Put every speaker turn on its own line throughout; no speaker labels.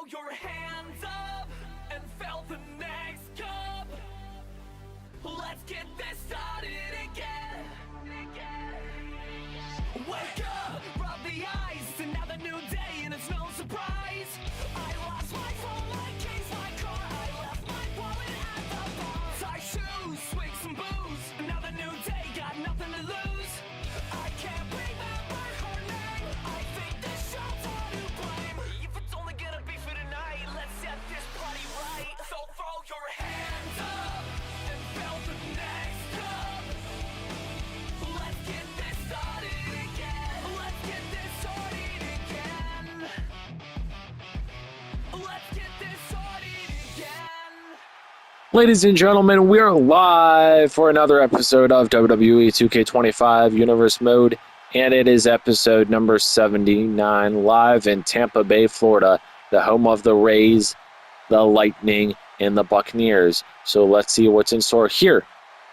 your hands up and fill the next cup. Let's get this started again. Wake up, rub the eyes, another new day and it's no surprise. I lost my phone, my keys, my car, I left my wallet at the bar. Tie shoes, swig some booze, another new day, got nothing to lose. I can't remember her name, I think this show's all to blame. If it's only gonna be for tonight, let's set this party right. So throw your hands up and fill the next cup. Let's get this started again. Let's get this started again. Let's get this started again.
Ladies and gentlemen, we are live for another episode of WWE 2K25 Universe Mode, and it is episode number 79, live in Tampa Bay, Florida, the home of the Rays, the Lightning, and the Buccaneers. So let's see what's in store here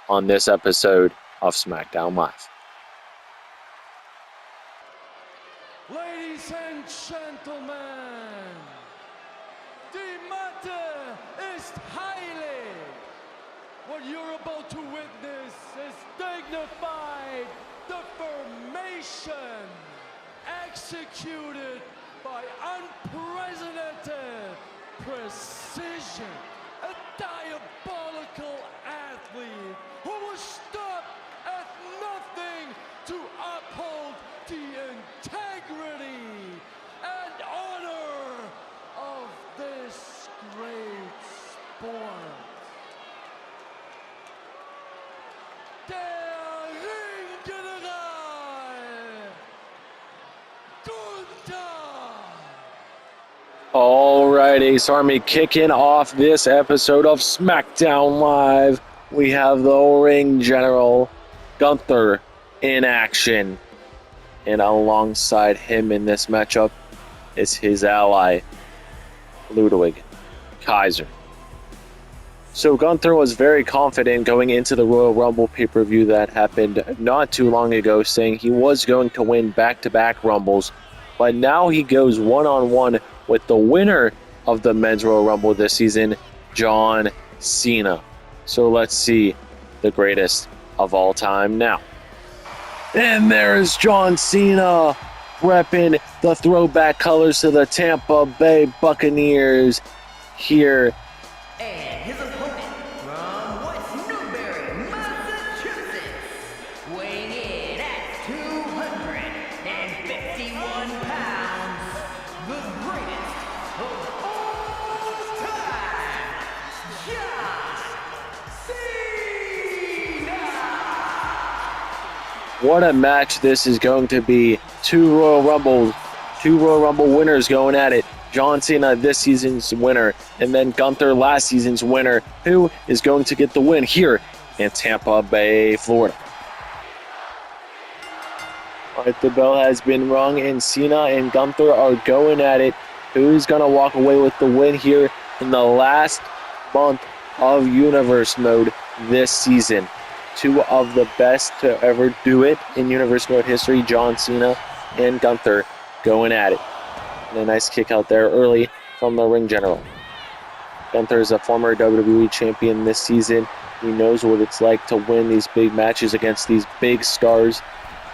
on this episode of Smackdown Live.
Ladies and gentlemen, the matter is highly. What you're about to witness is dignified deformation executed by unprecedented precision. A diabolical athlete who will stop at nothing to uphold the integrity and honor of this great sport. Der Ringgeneral, Gunther.
Alright, Ace Army, kicking off this episode of Smackdown Live. We have the Ring General, Gunther, in action. And alongside him in this matchup is his ally, Ludwig Kaiser. So Gunther was very confident going into the Royal Rumble pay-per-view that happened not too long ago, saying he was going to win back-to-back Rumbles. But now he goes one-on-one with the winner of the Men's Royal Rumble this season, John Cena. So let's see the greatest of all time now. And there's John Cena repping the throwback colors to the Tampa Bay Buccaneers here.
And his opponent from West Newbury, Massachusetts, weighing in at 251 pounds, the greatest of all time, John Cena!
What a match this is going to be. Two Royal Rumble winners going at it. John Cena, this season's winner, and then Gunther, last season's winner, who is going to get the win here in Tampa Bay, Florida. All right, the bell has been rung, and Cena and Gunther are going at it. Who's going to walk away with the win here in the last month of Universe Mode this season? Two of the best to ever do it in Universe Mode history, John Cena and Gunther, going at it. And a nice kick out there early from the Ring General. Gunther is a former WWE champion this season. He knows what it's like to win these big matches against these big stars.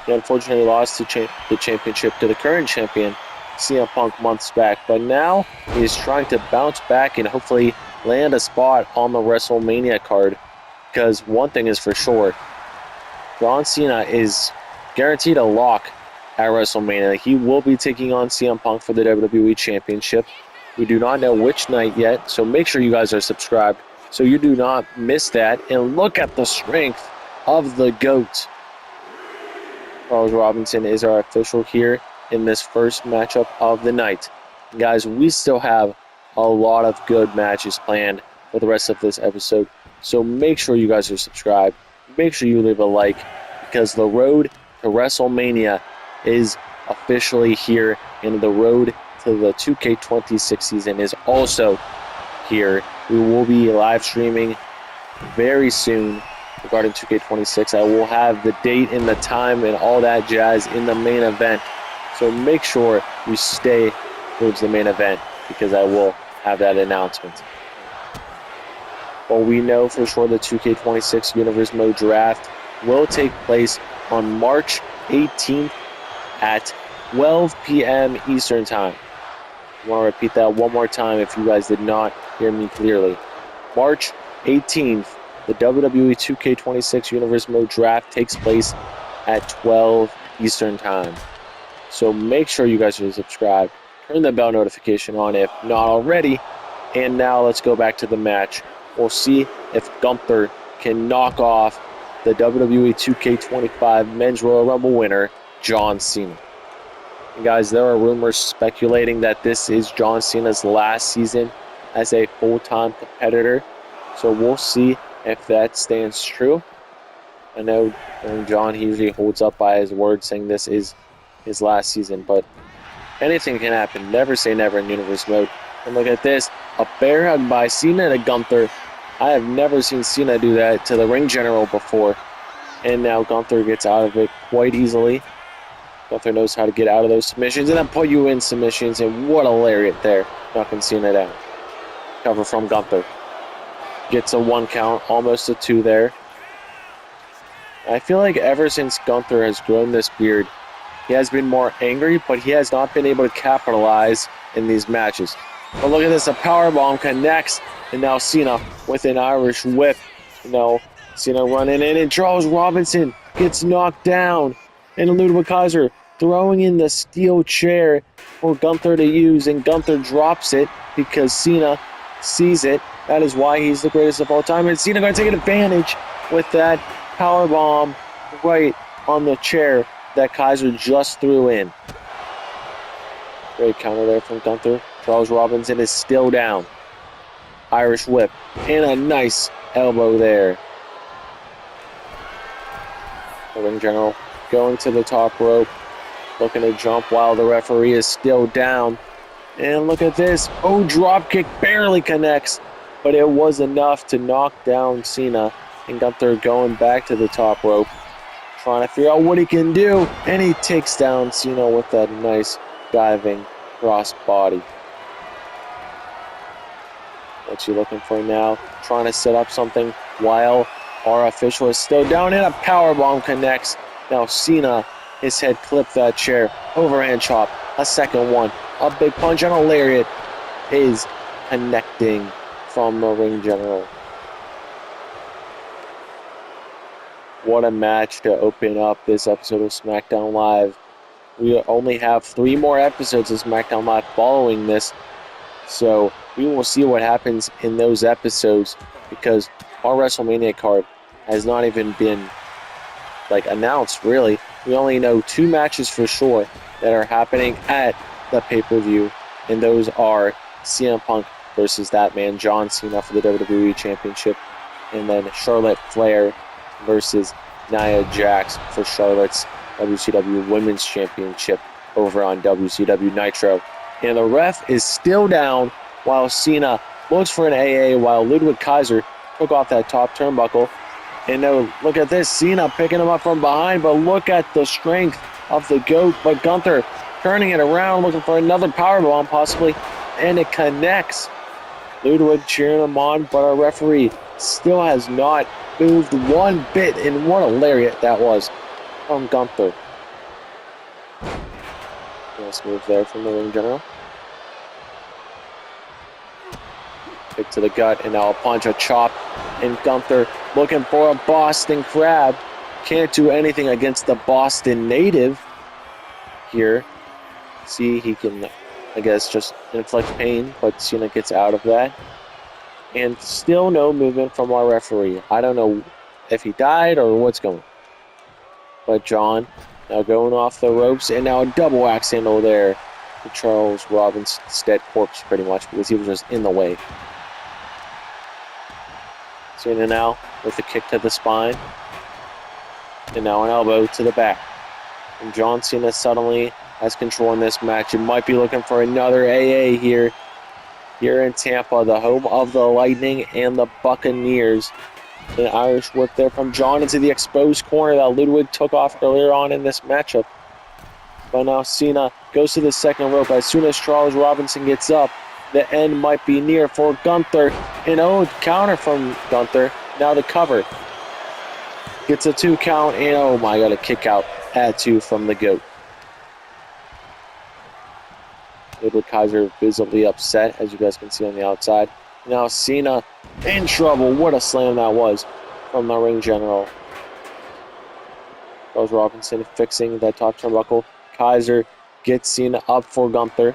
He unfortunately lost the championship to the current champion, CM Punk, months back. But now he's trying to bounce back and hopefully land a spot on the WrestleMania card. Because one thing is for sure, John Cena is guaranteed a lock at WrestleMania. He will be taking on CM Punk for the WWE Championship. We do not know which night yet, so make sure you guys are subscribed so you do not miss that. And look at the strength of the GOAT. Charles Robinson is our official here in this first matchup of the night. Guys, we still have a lot of good matches planned for the rest of this episode, so make sure you guys are subscribed. Make sure you leave a like, because the road to WrestleMania is officially here, and the road to the 2K26 season is also here. We will be live streaming very soon regarding 2K26. I will have the date and the time and all that jazz in the main event, so make sure you stay towards the main event because I will have that announcement. But we know for sure the 2K26 Universe Mode Draft will take place on March 18th at 12 p.m. Eastern Time. I want to repeat that one more time if you guys did not hear me clearly. March 18th, the WWE 2K26 Universe Mode Draft takes place at 12 Eastern Time. So make sure you guys are subscribed. Turn the bell notification on if not already. And now let's go back to the match. We'll see if Gunther can knock off the WWE 2K25 Men's Royal Rumble winner, John Cena. And guys, there are rumors speculating that this is John Cena's last season as a full-time competitor. So we'll see if that stands true. I know John, he usually holds up by his word saying this is his last season, but anything can happen. Never say never in Universe Mode. And look at this, a bear hug by Cena to Gunther. I have never seen Cena do that to the ring general before. And now Gunther gets out of it quite easily. Gunther knows how to get out of those submissions and then put you in submissions. And what a lariat there, knocking Cena down. Cover from Gunther. Gets a 1 count, almost a 2 there. I feel like ever since Gunther has grown this beard, he has been more angry, but he has not been able to capitalize in these matches. But look at this, a powerbomb connects, and now Cena with an Irish whip. Cena running in, and Charles Robinson gets knocked down. And Ludwig Kaiser throwing in the steel chair for Gunther to use, and Gunther drops it because Cena sees it. That is why he's the greatest of all time. And Cena going to take advantage with that powerbomb right on the chair that Kaiser just threw in. Great counter there from Gunther. Charles Robinson is still down. Irish whip and a nice elbow there. The ring general going to the top rope, looking to jump while the referee is still down. And look at this. Oh, drop kick barely connects, but it was enough to knock down Cena. And Gunther going back to the top rope, trying to figure out what he can do. And he takes down Cena with that nice diving cross body. What's he looking for now? Trying to set up something while our official is still down, and a powerbomb connects. Now Cena, his head clipped that chair. Overhand chop, a second one. A big punch and a lariat is connecting from the ring general. What a match to open up this episode of SmackDown Live. We only have 3 more episodes of SmackDown Live following this, so we will see what happens in those episodes, because our WrestleMania card has not even been announced, really. We only know 2 matches for sure that are happening at the pay-per-view, and those are CM Punk versus that man John Cena for the WWE Championship, and then Charlotte Flair versus Nia Jax for Charlotte's WCW Women's Championship over on WCW Nitro. And the ref is still down while Cena looks for an AA, while Ludwig Kaiser took off that top turnbuckle. And now look at this, Cena picking him up from behind, but look at the strength of the GOAT. But Gunther turning it around, looking for another powerbomb possibly, and it connects. Ludwig cheering him on, but our referee still has not moved one bit, and what a lariat that was from Gunther. Nice move there from the ring general. Kick to the gut, and now a punch, a chop, and Gunther looking for a Boston Crab. Can't do anything against the Boston native here. See, he can, I guess, just inflict pain, but Cena gets out of that. And still no movement from our referee. I don't know if he died or what's going on. But John now going off the ropes, and now a double axe handle there to Charles Robinson's dead corpse, pretty much, because he was just in the way. Cena now with a kick to the spine, and now an elbow to the back. And John Cena suddenly has control in this match. He might be looking for another AA here in Tampa, the home of the Lightning and the Buccaneers. An Irish whip there from John into the exposed corner that Ludwig took off earlier on in this matchup. But now Cena goes to the second rope as soon as Charles Robinson gets up. The end might be near for Gunther. And oh, counter from Gunther. Now the cover. Gets a 2 count, and oh my god, a kick out at 2 from the GOAT. Edward Kaiser visibly upset, as you guys can see on the outside. Now Cena in trouble. What a slam that was from the ring general. Charles Robinson fixing that top turnbuckle. Kaiser gets Cena up for Gunther.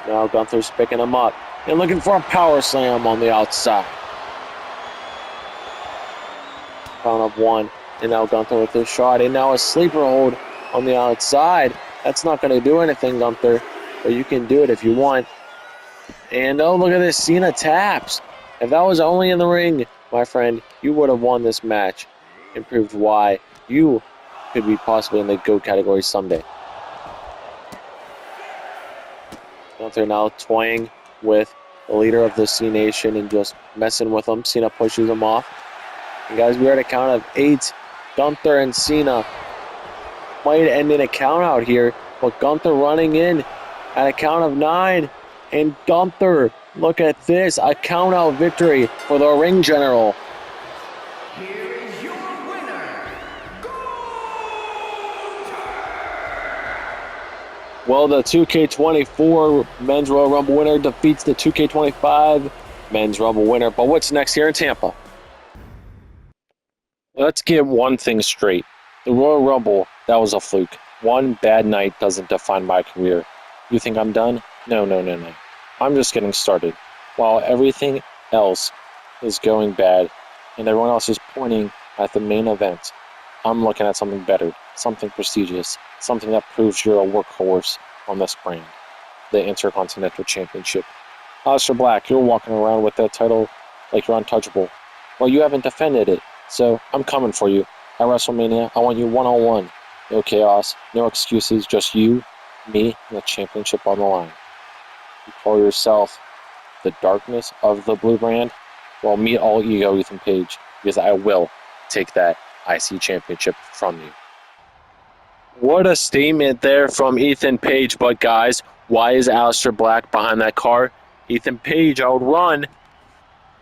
Now Gunther's picking him up and looking for a power slam on the outside. Count of 1, and now Gunther with his shot, and now a sleeper hold on the outside. That's not going to do anything, Gunther, but you can do it if you want. And oh, look at this, Cena taps. If that was only in the ring, my friend, you would have won this match and proved why you could be possibly in the GOAT category someday. Gunther now toying with the leader of the C Nation and just messing with him. Cena pushes him off. And guys, we're at a count of 8. Gunther and Cena might end in a count out here, but Gunther running in at a count of 9. And Gunther, look at this, a count out victory for the ring general.
Here is your winner,
Well, the 2K24 Men's Royal Rumble winner defeats the 2K25 Men's Rumble winner. But what's next here in Tampa? Let's get one thing straight. The Royal Rumble, that was a fluke. One bad night doesn't define my career. You think I'm done? No. I'm just getting started. While everything else is going bad and everyone else is pointing at the main event, I'm looking at something better, something prestigious, something that proves you're a workhorse on this brand, the Intercontinental Championship. Aleister Black, you're walking around with that title like you're untouchable. Well, you haven't defended it, so I'm coming for you. At WrestleMania, I want you one-on-one. No chaos, no excuses, just you, me, and the championship on the line. You call yourself the darkness of the blue brand? Well, meet all ego, Ethan Page, because I will take that IC championship from you. What a statement there from Ethan Page, but guys, why is Aleister Black behind that car? Ethan Page outrun.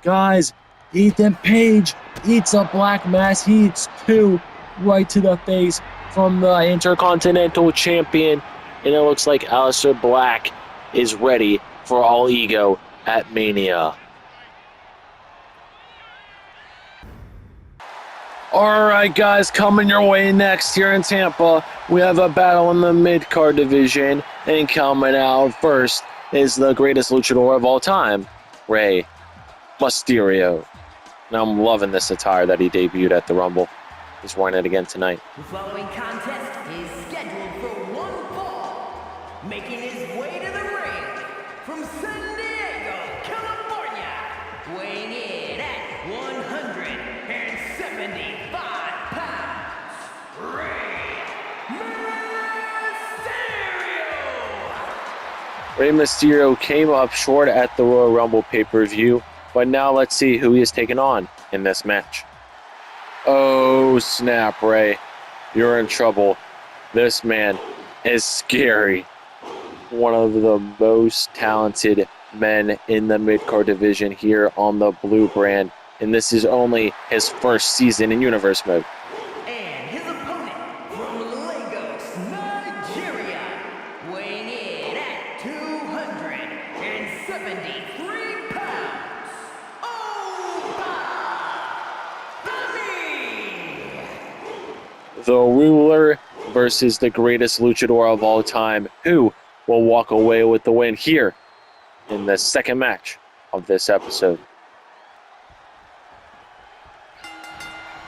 Guys, Ethan Page eats a black mass. He eats 2 right to the face from the Intercontinental Champion. And it looks like Aleister Black is ready for all ego at Mania. Alright guys, coming your way next here in Tampa, we have a battle in the mid-card division, and coming out first is the greatest luchador of all time, Rey Mysterio. Now I'm loving this attire that he debuted at the Rumble. He's wearing it again tonight.
The following contest is scheduled for one fall, making his way to the ring from San Diego, California, weighing in at 175 pounds, Rey Mysterio!
Rey Mysterio came up short at the Royal Rumble pay-per-view, but now let's see who he is taking on in this match. Oh snap, Rey. You're in trouble. This man is scary. One of the most talented men in the mid-card division here on the blue brand, and this is only his first season in Universe Mode.
And his opponent from Lagos, Nigeria, weighing in at 273 pounds, Oba Femi!
The ruler versus the greatest luchador of all time, who will walk away with the win here in the second match of this episode.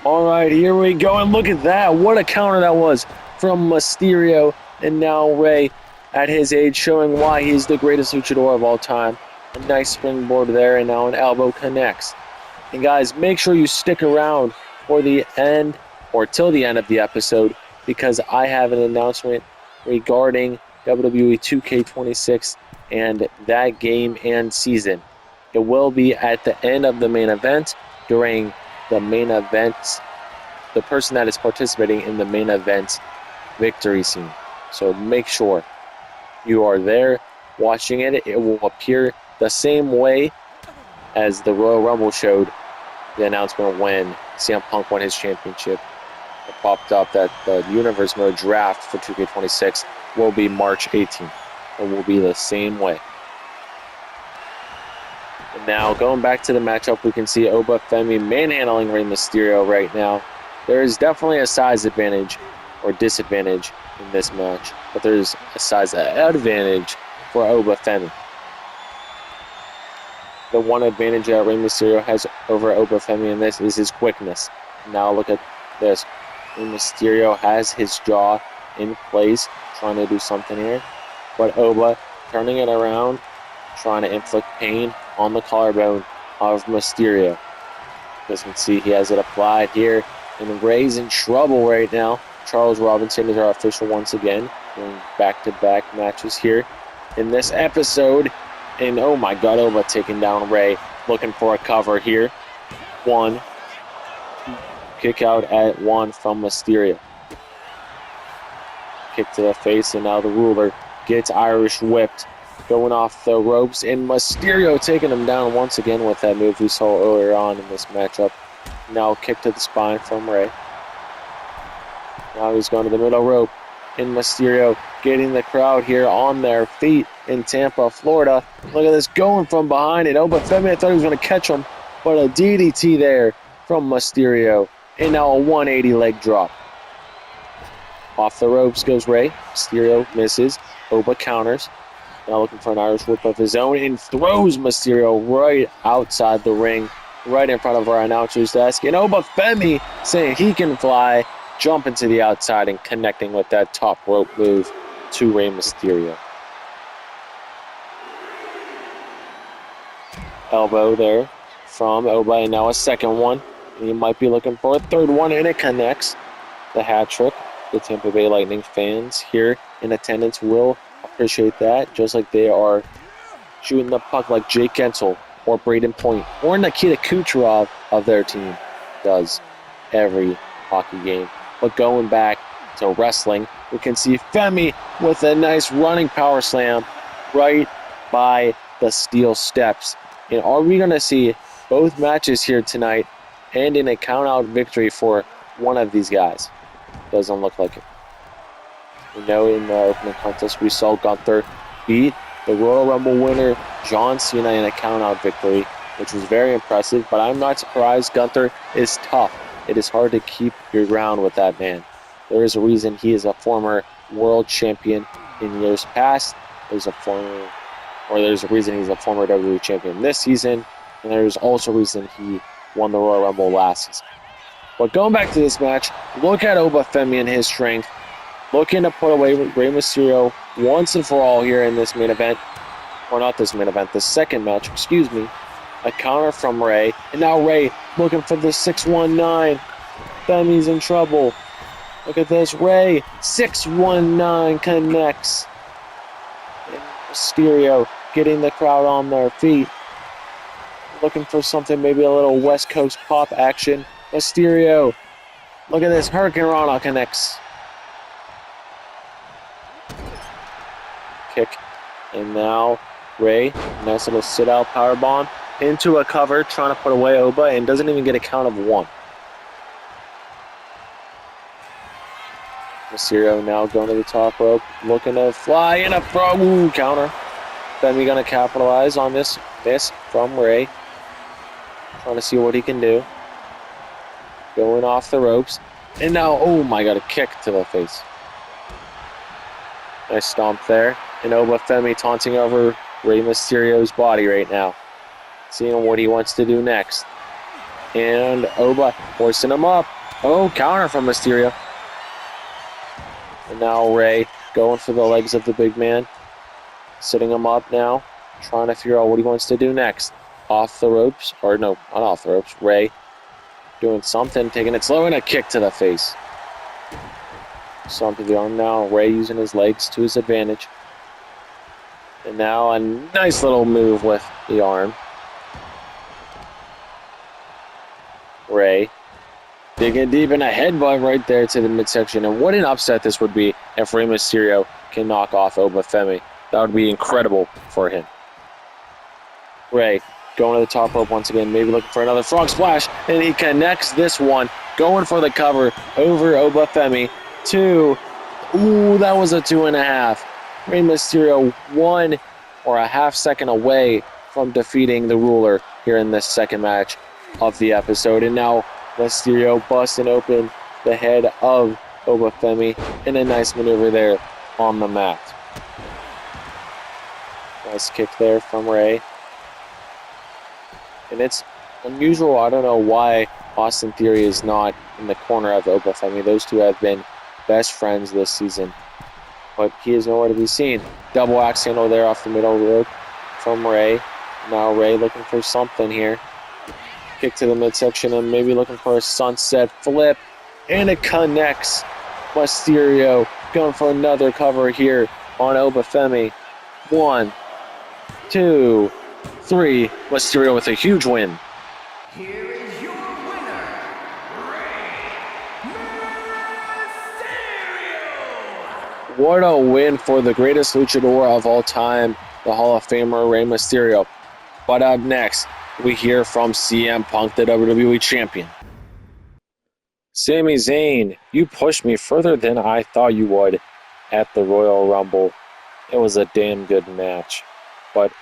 All right, here we go, and look at that. What a counter that was from Mysterio, and now Rey, at his age, showing why he's the greatest luchador of all time. A nice springboard there, and now an elbow connects. And guys, make sure you stick around for the end, or till the end of the episode, because I have an announcement regarding WWE 2K26 and that game and season. It will be at the end of the main event, during the main event, the person that is participating in the main event victory scene. So make sure you are there watching it, it will appear the same way as the Royal Rumble showed the announcement when CM Punk won his championship. It popped up that the Universe Mode draft for 2K26 will be March 18th. It will be the same way. And now, going back to the matchup, we can see Oba Femi manhandling Rey Mysterio right now. There is definitely a size advantage or disadvantage in this match, but there's a size advantage for Oba Femi. The one advantage that Rey Mysterio has over Oba Femi in this is his quickness. Now look at this. Rey Mysterio has his jaw in place, trying to do something here. But Oba turning it around, trying to inflict pain on the collarbone of Mysterio. As you can see, he has it applied here. And Rey's in trouble right now. Charles Robinson is our official once again. Doing back-to-back matches here in this episode. And oh my god, Oba taking down Rey. Looking for a cover here. One. Kick out at one from Mysterio. Kick to the face, and now the ruler gets Irish whipped. Going off the ropes, and Mysterio taking him down once again with that move we saw earlier on in this matchup. Now kick to the spine from Rey. Now he's going to the middle rope. And Mysterio getting the crowd here on their feet in Tampa, Florida. Look at this, going from behind it. Oba Femi, I thought he was going to catch him, but a DDT there from Mysterio. And now a 180 leg drop. Off the ropes goes Rey. Mysterio misses. Oba counters. Now looking for an Irish whip of his own and throws Mysterio right outside the ring, right in front of our announcer's desk. And Oba Femi saying he can fly, jumping to the outside and connecting with that top rope move to Rey Mysterio. Elbow there from Oba, and now a second one. He might be looking for a third one, and it connects. The hat trick. The Tampa Bay Lightning fans here in attendance will appreciate that, just like they are shooting the puck like Jake Gensel or Braden Point or Nikita Kucherov of their team does every hockey game. But going back to wrestling, we can see Femi with a nice running power slam right by the steel steps. And are we going to see both matches here tonight and in a count-out victory for one of these guys? Doesn't look like it. We know in the opening contest we saw Gunther beat the Royal Rumble winner John Cena in a count-out victory, which was very impressive, but I'm not surprised. Gunther is tough. It is hard to keep your ground with that man. There is a reason he is a former world champion in years past. There's a reason he's a former WWE champion this season, and there's also a reason he won the Royal Rumble last season. But going back to this match, look at Oba Femi and his strength. Looking to put away Rey Mysterio once and for all here in this main event. Or not this main event, the second match, excuse me. A counter from Rey. And now Rey looking for the 619. Femi's in trouble. Look at this, Rey. 619 connects. And Mysterio getting the crowd on their feet. Looking for something, maybe a little West Coast pop action. Mysterio. Look at this, Hurricane Rana connects. Kick. And now Rey, nice little sit-out powerbomb into a cover, trying to put away Oba, and doesn't even get a count of one. Mysterio now going to the top rope, looking to fly in a throw. Ooh, counter. Femi going to capitalize on this from Rey. Trying to see what he can do. Going off the ropes. And now, oh my god, a kick to the face. Nice stomp there. And Oba Femi taunting over Rey Mysterio's body right now. Seeing what he wants to do next. And Oba forcing him up. Oh, counter from Mysterio. And now Rey going for the legs of the big man. Sitting him up now. Trying to figure out what he wants to do next. Off the ropes. Or no, not off the ropes. Rey doing something, taking it slow, and a kick to the face. Stomp to the arm now. Rey using his legs to his advantage. And now a nice little move with the arm. Rey digging deep in a headbutt right there to the midsection. And what an upset this would be if Rey Mysterio can knock off Oba Femi. That would be incredible for him. Rey going to the top rope once again, maybe looking for another frog splash, and he connects this one, going for the cover over Oba Femi. 2. Ooh, that was a 2.5. Rey Mysterio 1 or a half second away from defeating the ruler here in this second match of the episode. And now Mysterio busting open the head of Oba Femi in a nice maneuver there on the mat. Nice kick there from Rey. And it's unusual. I don't know why Austin Theory is not in the corner of Oba Femi. Those two have been best friends this season, but he is nowhere to be seen. Double axe handle there off the middle rope from Rey. Now Rey looking for something here. Kick to the midsection and maybe looking for a sunset flip, and it connects. Mysterio going for another cover here on Oba Femi. 1, 2, 3. Mysterio with a huge win.
Here is your winner, Rey Mysterio!
What a win for the greatest luchador of all time, the Hall of Famer Rey Mysterio. But up next, we hear from CM Punk, the WWE Champion. Sami Zayn, you pushed me further than I thought you would at the Royal Rumble. It was a damn good match, but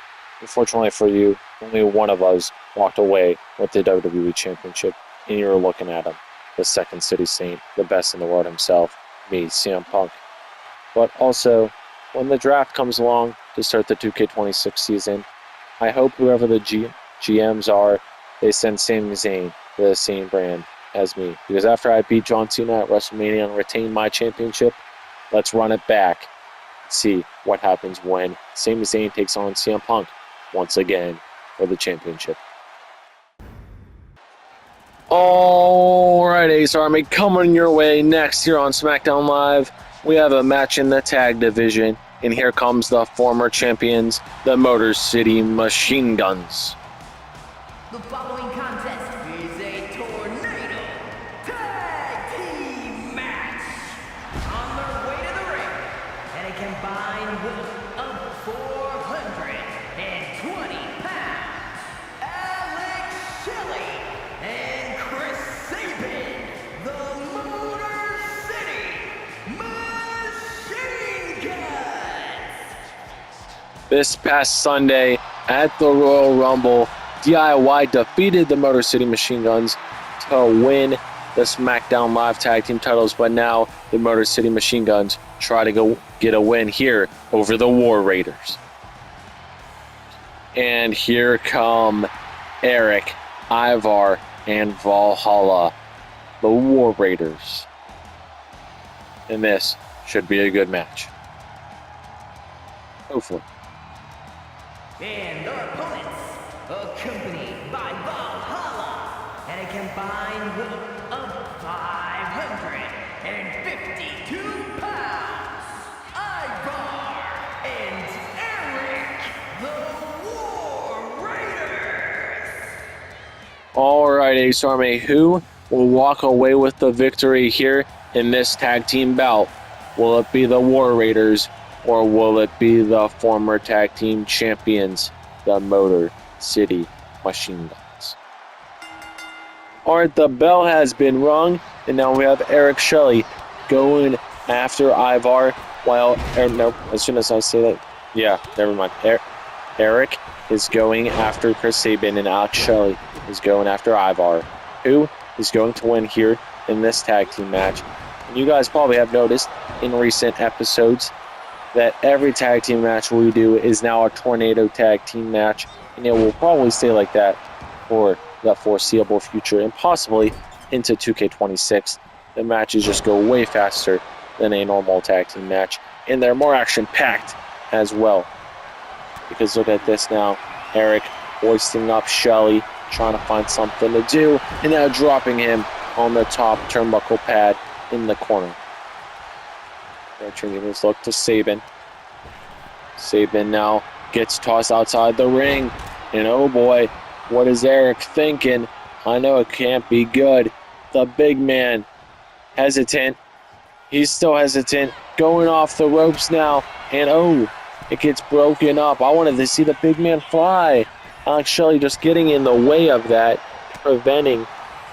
unfortunately for you, only one of us walked away with the WWE Championship, and you were looking at him, the Second City Saint, the best in the world himself, me, CM Punk. But also, when the draft comes along to start the 2K26 season, I hope whoever the GMs are, they send Sami Zayn to the same brand as me. Because after I beat John Cena at WrestleMania and retained my championship, let's run it back. See what happens when Sami Zayn takes on CM Punk once again for the championship. Alright, Ace Army, coming your way next here on Smackdown Live. We have a match in the tag division, and here comes the former champions, the Motor City Machine Guns.
The following contest is a tornado tag team match. On their way to the ring, and a combined weight of 420 pounds, Alex Shelley and Chris Sabin, the Motor City Machine Guns.
This past Sunday at the Royal Rumble, DIY defeated the Motor City Machine Guns to win the SmackDown Live Tag Team titles, but now the Motor City Machine Guns try to go get a win here over the War Raiders. And here come Eric, Ivar, and Valhalla, the War Raiders. And this should be a good match. Hopefully.
And their opponents, accompanied by Valhalla, and a combined weight of 552 pounds, Ivar and Eric, the War Raiders.
Alright, Ace Army, who will walk away with the victory here in this tag team bout? Will it be the War Raiders, or will it be the former tag team champions, the Motor City Machine Guns? Alright, the bell has been rung, and now we have Eric Shelley going after Ivar, while, as soon as I say that, yeah, never mind. Eric is going after Chris Sabin, and Alex Shelley is going after Ivar, who is going to win here in this tag team match. And you guys probably have noticed in recent episodes that every tag team match we do is now a tornado tag team match, and it will probably stay like that for the foreseeable future and possibly into 2K26. The matches just go way faster than a normal tag team match, and they're more action-packed as well. Because look at this now, Eric hoisting up Shelley, trying to find something to do, and now dropping him on the top turnbuckle pad in the corner. Turning his look to Sabin. Sabin now gets tossed outside the ring. And oh boy, what is Eric thinking? I know it can't be good. The big man, hesitant. He's still hesitant. Going off the ropes now. And oh, It gets broken up. I wanted to see the big man fly. Alex Shelley just getting in the way of that, preventing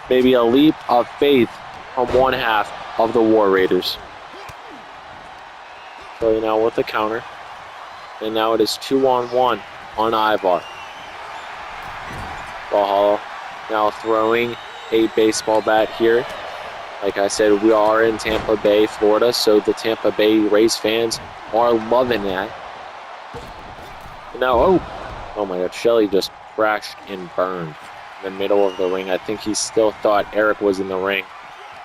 maybe a leap of faith from one half of the War Raiders. Shelley now with the counter. And now it is 2-on-1 on Ivar. Valhalla now throwing a baseball bat here. Like I said, we are in Tampa Bay, Florida, so the Tampa Bay Rays fans are loving that. And now, oh my God, Shelley just crashed and burned in the middle of the ring. I think he still thought Eric was in the ring,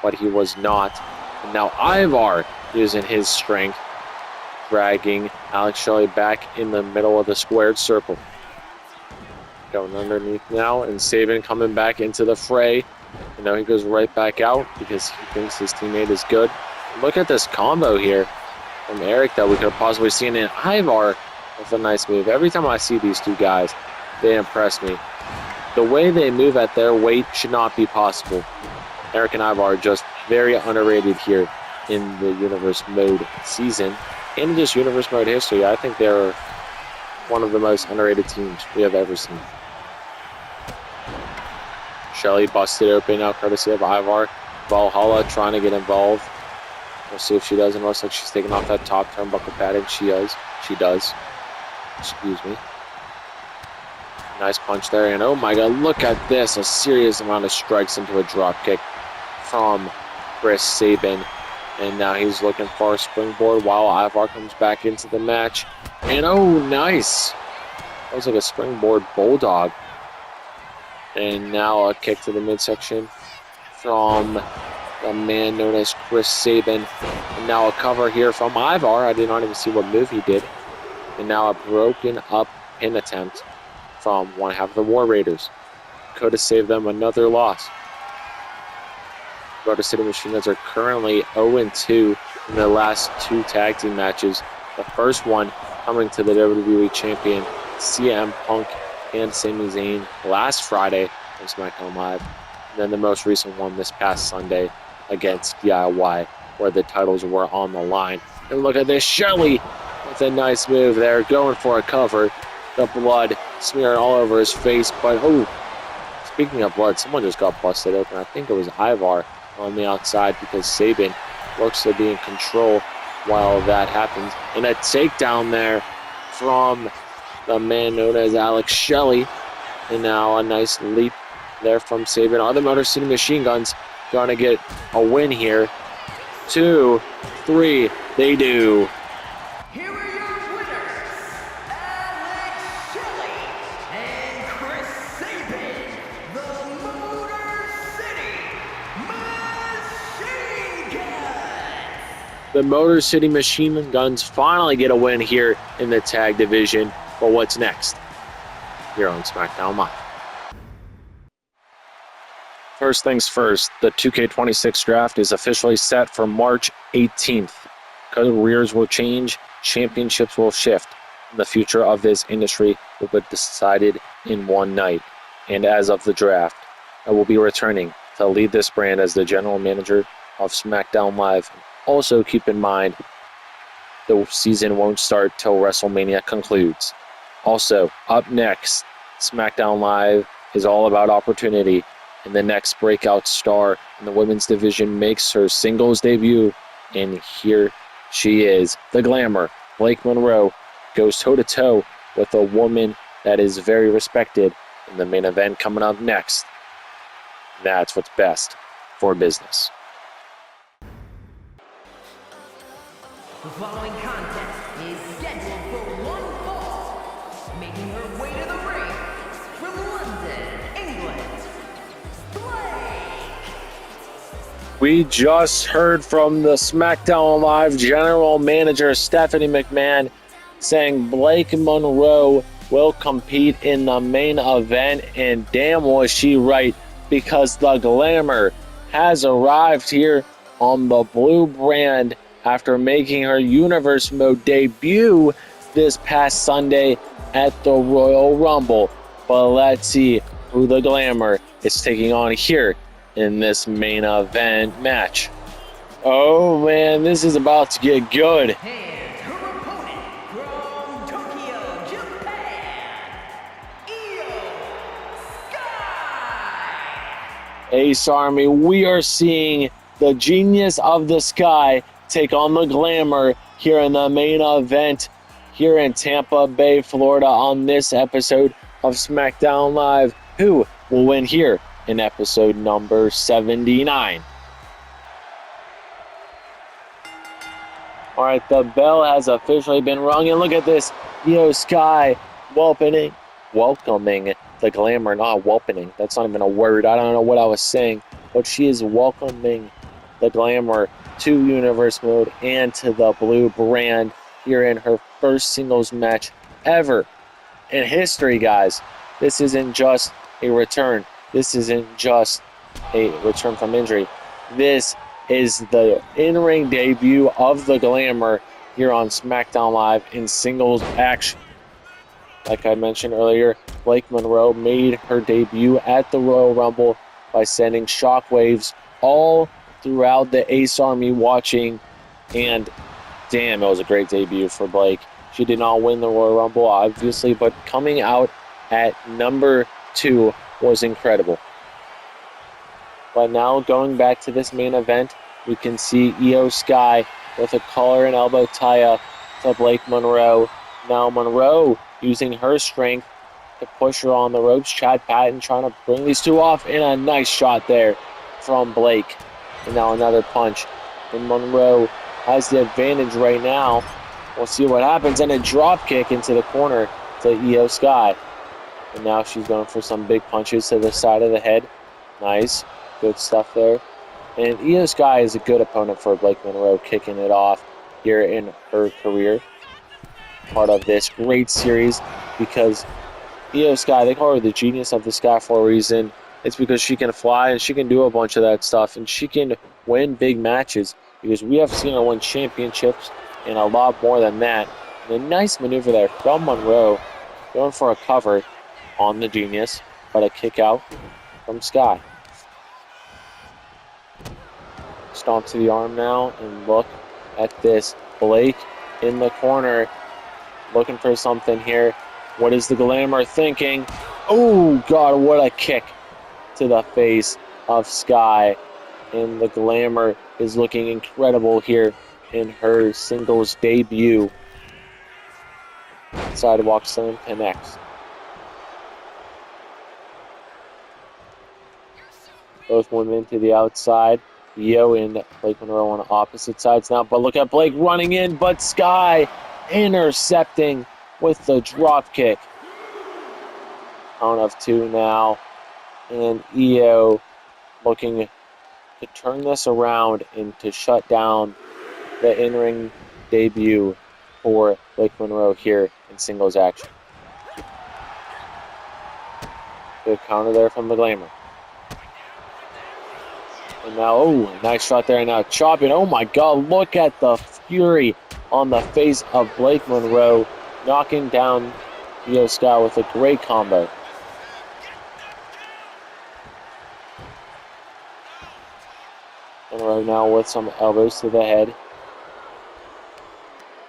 but he was not. And now Ivar using his strength, dragging Alex Shelley back in the middle of the squared circle. Going underneath now, and Sabin coming back into the fray. You know, he goes right back out because he thinks his teammate is good. Look at this combo here from Eric that we could have possibly seen in Ivar with a nice move. Every time I see these two guys, they impress me. The way they move at their weight should not be possible. Eric and Ivar are just very underrated here in the Universe Mode season and in just Universe Mode history. I think they're one of the most underrated teams we have ever seen. Shelley busted open now, courtesy of Ivar. Valhalla trying to get involved. We'll see if she does. It looks like she's taking off that top turnbuckle pad, and she does. She does. Excuse me. Nice punch there, and oh my God, look at this. A serious amount of strikes into a drop kick from Chris Sabin. And now he's looking for a springboard while Ivar comes back into the match. And oh, nice. That was like a springboard bulldog. And now a kick to the midsection from the man known as Chris Sabin. And now a cover here from Ivar. I did not even see what move he did. And now a broken up pin attempt from one half of the War Raiders. Could have saved them another loss. Motor City Machine Guns are currently 0-2 in their last two tag team matches. The first one coming to the WWE Champion CM Punk and Sami Zayn last Friday on SmackDown Live. And then the most recent one this past Sunday against DIY, where the titles were on the line. And look at this, Shelley with a nice move there, going for a cover. The blood smearing all over his face. But, oh, speaking of blood, someone just got busted open. I think it was Ivar on the outside because Sabin looks to be in control while that happens. And a takedown there from the man known as Alex Shelley. And now a nice leap there from Sabin. Are the Motor City Machine Guns going to get a win here? 2, 3, they do.
Here are your winners, Alex Shelley and Chris Sabin, the Motor City Machine Guns.
The Motor City Machine Guns finally get a win here in the tag division. But what's next? Here on SmackDown Live. First things first, the 2K26 draft is officially set for March 18th. Careers will change, championships will shift, and the future of this industry will be decided in one night. And as of the draft, I will be returning to lead this brand as the general manager of SmackDown Live. Also keep in mind, the season won't start till WrestleMania concludes. Also, up next, SmackDown Live is all about opportunity, and the next breakout star in the women's division makes her singles debut, and here she is. The Glamour, Blake Monroe, goes toe-to-toe with a woman that is very respected in the main event coming up next. That's what's best for business.
The following contest is scheduled for one fall. Making her way to the ring from London, England, Blake.
We just heard from the SmackDown Live general manager Stephanie McMahon saying Blake Monroe will compete in the main event, and damn was she right, because the Glamour has arrived here on the blue brand after making her Universe Mode debut this past Sunday at the Royal Rumble. But let's see who the Glamour is taking on here in this main event match. Oh man, this is about to get good.
And her opponent from
Ace Army, we are seeing the Genius of the Sky take on the Glamour here in the main event here in Tampa Bay, Florida on this episode of Smackdown Live. Who will win here in episode number 79? All right, the bell has officially been rung, and look at this. Iyo Sky welcoming the Glamour, not welcoming. That's not even a word. I don't know what I was saying, but she is welcoming the Glamour to Universe Mode and to the Blue brand here in her first singles match ever in history, guys. This isn't just a return. This isn't just a return from injury. This is the in-ring debut of the Glamour here on SmackDown Live in singles action. Like I mentioned earlier, Blake Monroe made her debut at the Royal Rumble by sending shockwaves all throughout the Ace Army watching, and damn, it was a great debut for Blake. She did not win the Royal Rumble, obviously, but coming out at number 2 was incredible. But now going back to this main event, we can see Iyo Sky with a collar and elbow tie-up to Blake Monroe. Now Monroe using her strength to push her on the ropes. Chad Patton trying to bring these two off, and a nice shot there from Blake. And now another punch. And Monroe has the advantage right now. We'll see what happens. And a drop kick into the corner to Iyo Sky. And now she's going for some big punches to the side of the head. Nice. Good stuff there. And Iyo Sky is a good opponent for Blake Monroe, kicking it off here in her career. Part of this great series, because Iyo Sky, they call her the Genius of the Sky for a reason. It's because she can fly and she can do a bunch of that stuff, and she can win big matches, because we have seen her win championships and a lot more than that. And a nice maneuver there from Monroe, going for a cover on the Genius, but a kick out from Sky. Stomp to the arm now, and look at this. Blake in the corner, looking for something here. What is the Glamour thinking? Oh, God, what a kick to the face of Sky. And the Glamour is looking incredible here in her singles debut. Sidewalk Slam connects. Both women to the outside. Iyo and Blake Monroe on opposite sides now. But look at Blake running in, but Sky intercepting with the drop kick. Count of 2 now. And Iyo looking to turn this around and to shut down the in-ring debut for Blake Monroe here in singles action. Good counter there from the Glamour. And now, oh, nice shot there. And now chopping. Oh my God, look at the fury on the face of Blake Monroe, knocking down Iyo Sky with a great combo. Monroe now with some elbows to the head.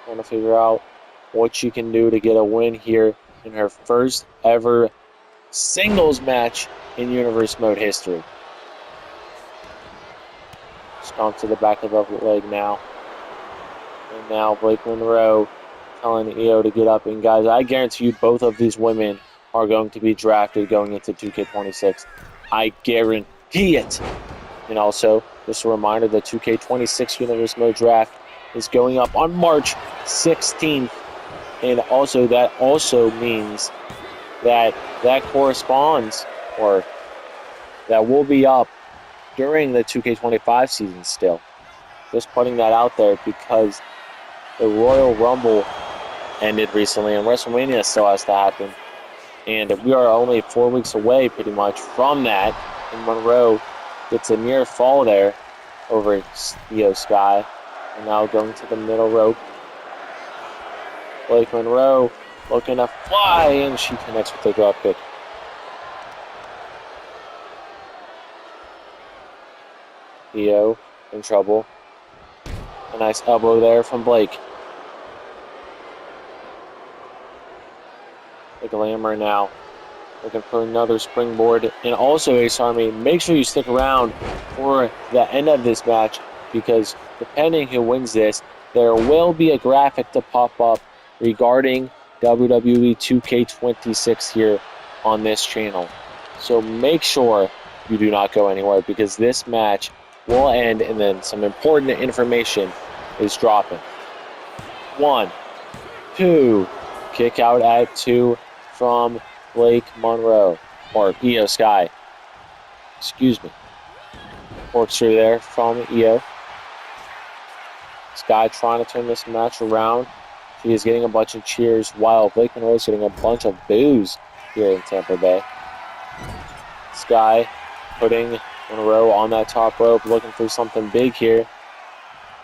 Trying to figure out what she can do to get a win here in her first ever singles match in Universe Mode history. Stomp to the back of the leg now. And now Blake Monroe telling Iyo to get up. And guys, I guarantee you both of these women are going to be drafted going into 2K26. I guarantee it. And also, just a reminder, the 2K26 Universe Mode draft is going up on March 16th. And also, that also means that corresponds, or that will be up during the 2K25 season still. Just putting that out there, because the Royal Rumble ended recently and WrestleMania still has to happen. And we are only 4 weeks away pretty much from that. And Monroe gets a near fall there over Iyo Sky. And now going to the middle rope. Blake Monroe looking to fly, and she connects with the drop kick. Iyo in trouble. A nice elbow there from Blake. The Glamour now looking for another springboard. And also, Ace Army, make sure you stick around for the end of this match, because depending who wins this, there will be a graphic to pop up regarding WWE 2K26 here on this channel. So make sure you do not go anywhere, because this match will end and then some important information is dropping. 1, 2, kick out at 2 from Blake Monroe, or Iyo Sky. Excuse me. Works through there from Iyo. Sky trying to turn this match around. She is getting a bunch of cheers while Blake Monroe is getting a bunch of boos here in Tampa Bay. Sky putting Monroe on that top rope, looking for something big here.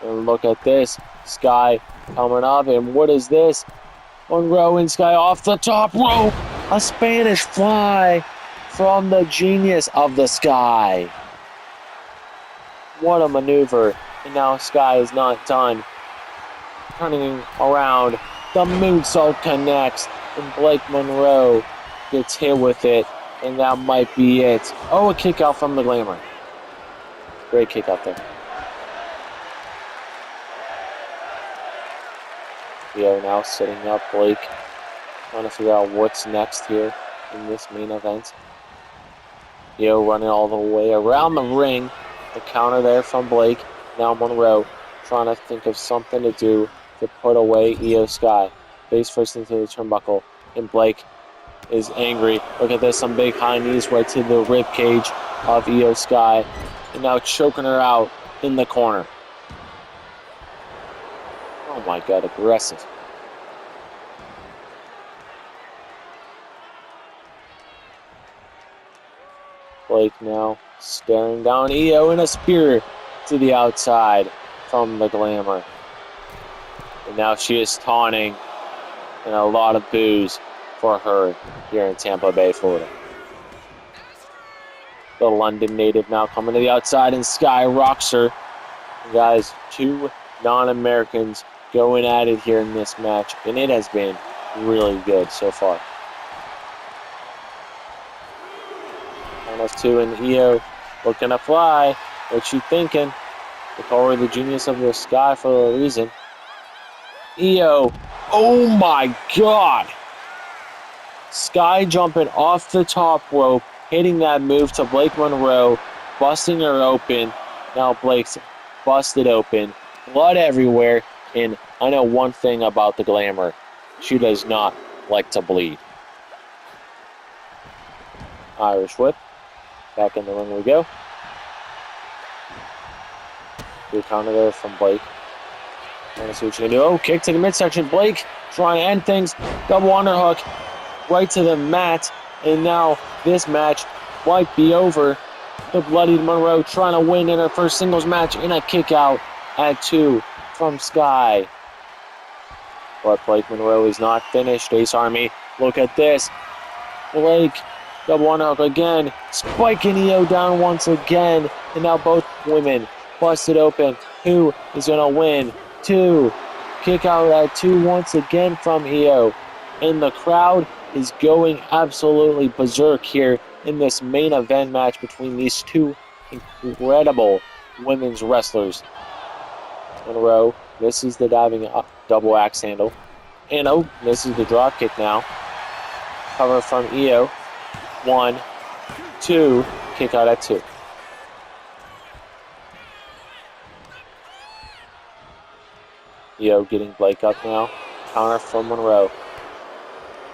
And look at this. Sky coming up, and what is this? Monroe and Sky off the top rope. A Spanish fly from the genius of the Sky. What a maneuver. And now Sky is not done. Turning around. The moonsault connects. And Blake Monroe gets hit with it. And that might be it. Oh, a kick out from the Glamour. Great kick out there. Iyo now setting up Blake, trying to figure out what's next here in this main event. Iyo running all the way around the ring. The counter there from Blake. Now Monroe trying to think of something to do to put away Iyo Sky. Face first into the turnbuckle. And Blake is angry. Look at this, some big high knees right to the rib cage of Iyo Sky. And now choking her out in the corner. Oh my god, aggressive. Blake now staring down Iyo, and a spear to the outside from the Glamour. And now she is taunting, and a lot of boos for her here in Tampa Bay, Florida. The London native now coming to the outside, and Sky rocks her. And guys, 2 non-Americans going at it here in this match, and it has been really good so far. Count of 2, and Iyo looking to fly. What's she thinking? They call her the genius of the Sky for a reason. Iyo, oh my god! Sky jumping off the top rope, hitting that move to Blake Monroe, busting her open. Now Blake's busted open, blood everywhere. And I know one thing about the Glamour. She does not like to bleed. Irish whip. Back in the ring we go. Good counter there from Blake. Trying to see what she can do. Oh, kick to the midsection. Blake trying to end things. Double underhook. Right to the mat. And now this match might be over. The bloodied Monroe trying to win in her first singles match in a kick out at 2. From Sky. But Blake Monroe is not finished. Ace Army, look at this. Blake, double underhook again. Spiking Iyo down once again. And now both women busted open. Who is going to win? 2. Kick out at 2 once again from Iyo. And the crowd is going absolutely berserk here in this main event match between these 2 incredible women's wrestlers. Monroe misses the diving double axe handle. And oh, misses the drop kick now. Cover from Iyo. 1, 2, kick out at 2. Iyo getting Blake up now. Counter from Monroe.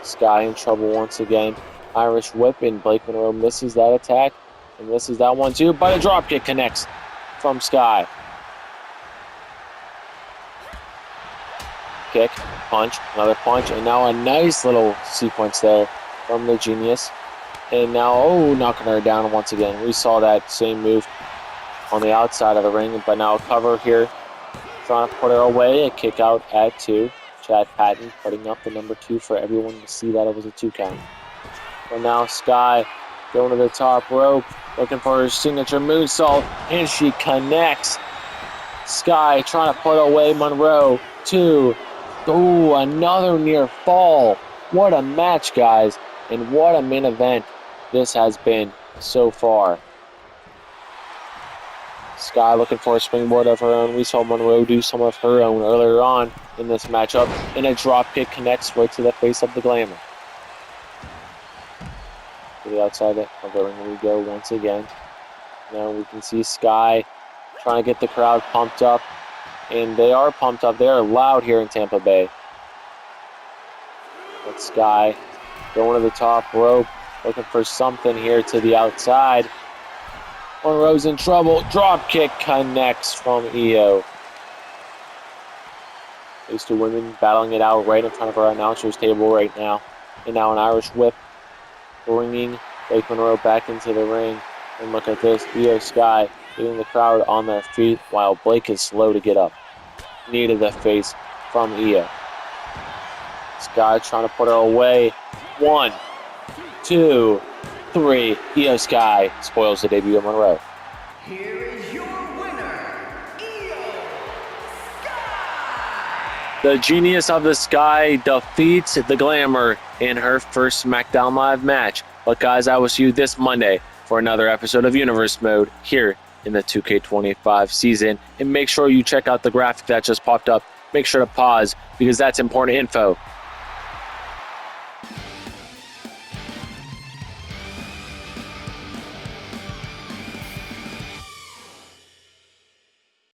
Sky in trouble once again. Irish whip, and Blake Monroe misses that attack. And misses that one too, but a drop kick connects from Sky. Kick, punch, another punch, and now a nice little sequence there from the genius. And now, oh, knocking her down once again. We saw that same move on the outside of the ring, but now a cover here. Trying to put her away, a kick out at 2. Chad Patton putting up the number 2 for everyone to see that it was a 2 count. But now Sky going to the top rope, looking for her signature moonsault, and she connects. Sky trying to put away Monroe. 2. Ooh, another near fall. What a match, guys. And what a main event this has been so far. Sky looking for a springboard of her own. We saw Monroe do some of her own earlier on in this matchup. And a drop kick connects right to the face of the Glamour. To the outside of the ring we go once again. Now we can see Sky trying to get the crowd pumped up. And they are pumped up. They are loud here in Tampa Bay. But Sky going to the top rope, looking for something here to the outside. Monroe's in trouble. Drop kick connects from Iyo. These two women battling it out right in front of our announcer's table right now. And now an Irish whip bringing Blake Monroe back into the ring. And look at this, Iyo Sky getting the crowd on their feet while Blake is slow to get up. Knee to the face from Iyo. Sky trying to put her away. 1, 2, 3. Iyo Sky spoils the debut of Monroe.
Here is your winner, Iyo Sky!
The Genius of the Sky defeats the Glamour in her first SmackDown Live match. But guys, I will see you this Monday for another episode of Universe Mode here in the 2K25 season. And make sure you check out the graphic that just popped up. Make sure to pause because that's important info